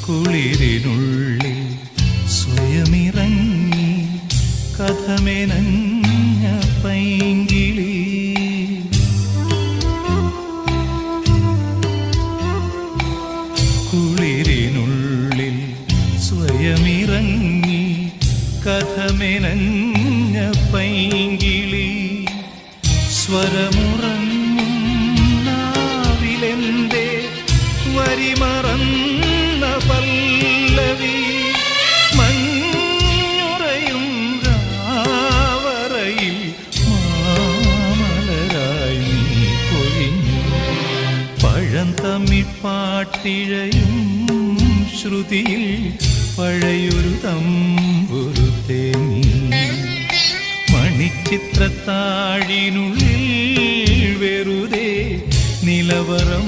കുളിരിനുള്ളിൽ സ്വയമിറങ്ങി കഥമെനഞ്ഞ പൈങ്കിളി കുളിരിനുള്ളിൽ സ്വയമിറങ്ങി കഥമെനഞ്ഞ പൈങ്കിളി സ്വരമുറങ്ങും നാവിലെന്തേ വരിമറന്ന പല്ലവി മഞ്ഞുറയും രാവറയിൽ മാമലരായി നീ പൊഴിഞ്ഞു പഴന്തമിഴ് പാട്ടിഴയും ശ്രുതിയിൽ പഴയൊരു തമ്പുരു തേങ്ങി മണിച്ചിത്രത്താഴിനുള്ളിൽ വെറുതെ നിലവറം